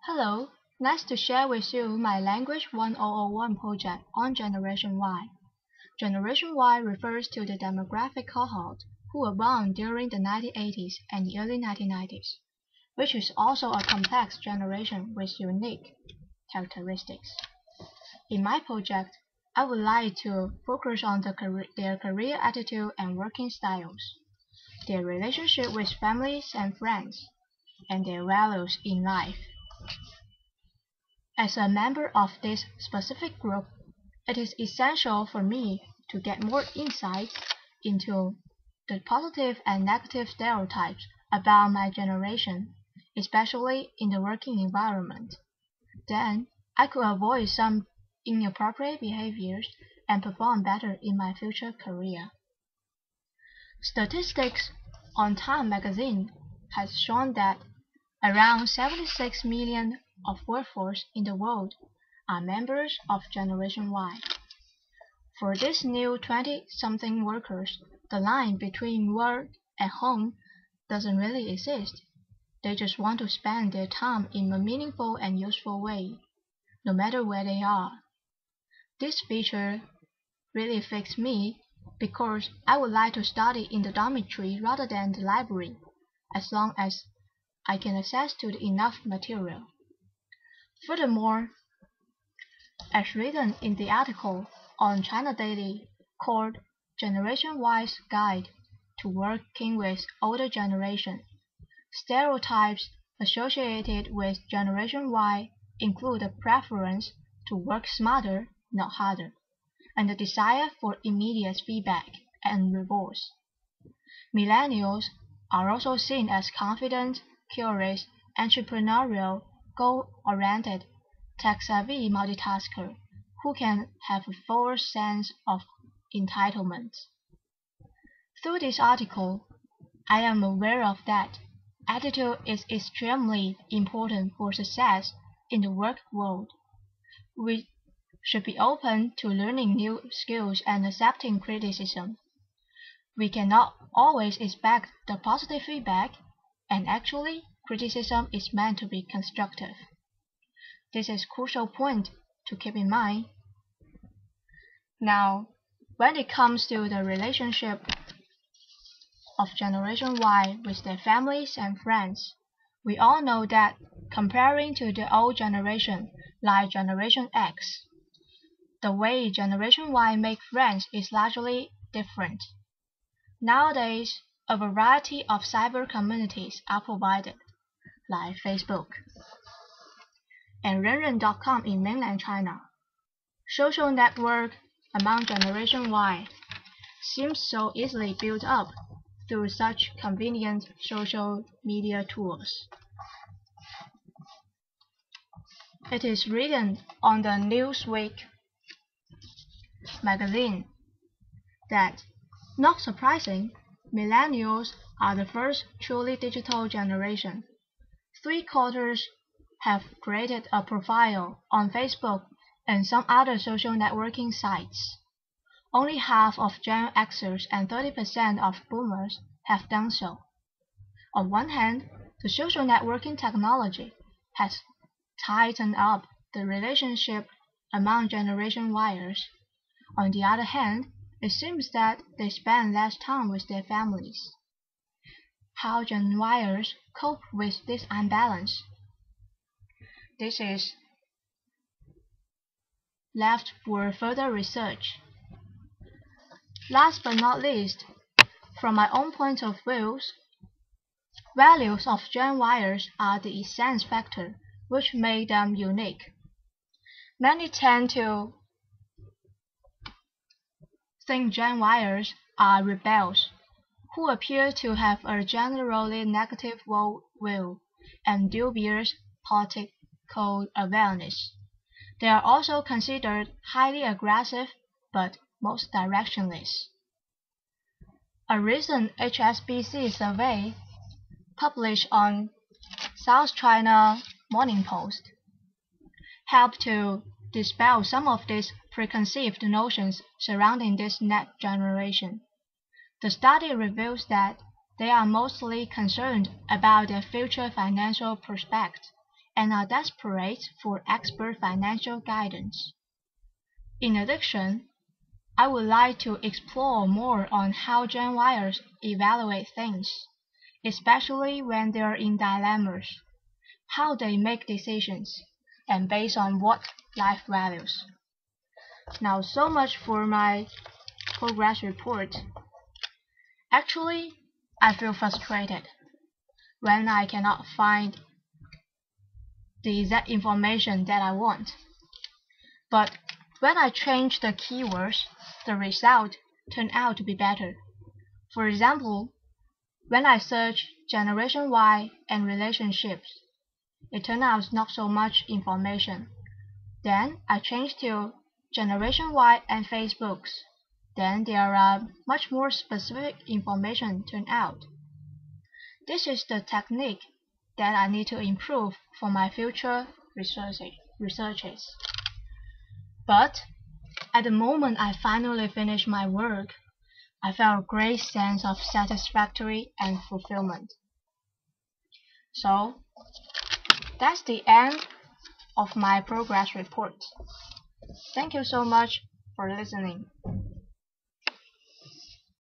Hello, nice to share with you my Language 1001 project on Generation Y. Generation Y refers to the demographic cohort who were born during the 1980s and the early 1990s, which is also a complex generation with unique characteristics. In my project, I would like to focus on their career attitude and working styles, their relationship with families and friends, and their values in life. As a member of this specific group, it is essential for me to get more insights into the positive and negative stereotypes about my generation, especially in the working environment. Then, I could avoid some inappropriate behaviors and perform better in my future career. Statistics on Time magazine has shown that around 76 million of workforce in the world are members of Generation Y. For these new 20-something workers, the line between work and home doesn't really exist. They just want to spend their time in a meaningful and useful way, no matter where they are. This feature really fits me because I would like to study in the dormitory rather than the library, as long as I can access to enough material. Furthermore, as written in the article on China Daily called Generation Y's Guide to Working with Older Generation, stereotypes associated with Generation Y include a preference to work smarter, not harder, and a desire for immediate feedback and rewards. Millennials are also seen as confident, curious, entrepreneurial, goal-oriented, tech-savvy multitasker who can have a full sense of entitlement. Through this article, I am aware of that attitude is extremely important for success in the work world. We should be open to learning new skills and accepting criticism. We cannot always expect the positive feedback, and actually, criticism is meant to be constructive. This is a crucial point to keep in mind. Now, when it comes to the relationship of Generation Y with their families and friends, we all know that comparing to the old generation, like Generation X, the way Generation Y make friends is largely different. Nowadays, a variety of cyber communities are provided, like Facebook and Renren.com in mainland China. Social network among Generation Y seems so easily built up through such convenient social media tools. It is written on the Newsweek magazine that, not surprising, millennials are the first truly digital generation. 3/4 have created a profile on Facebook and some other social networking sites. Only half of Gen Xers and 30% of Boomers have done so. On one hand, the social networking technology has tightened up the relationship among Generation Yers. On the other hand, it seems that they spend less time with their families. How Gen Yers cope with this imbalance? This is left for further research. Last but not least, from my own point of view, values of Gen Yers are the essence factor which make them unique. Many tend to think Gen Yers are rebels, who appear to have a generally negative worldview and dubious political awareness. They are also considered highly aggressive but most directionless. A recent HSBC survey published on South China Morning Post helped to dispel some of these preconceived notions surrounding this next generation. The study reveals that they are mostly concerned about their future financial prospects and are desperate for expert financial guidance. In addition, I would like to explore more on how Gen Yers evaluate things, especially when they are in dilemmas, how they make decisions, and based on what life values. Now, so much for my progress report. Actually, I feel frustrated when I cannot find the exact information that I want. But when I change the keywords, the result turned out to be better. For example, when I search Generation Y and relationships, it turned out not so much information. Then I changed to Generation Y and Facebooks. Then there are much more specific information turned out. This is the technique that I need to improve for my future researches. But at the moment I finally finished my work, I felt a great sense of satisfaction and fulfillment. So that's the end of my progress report. Thank you so much for listening.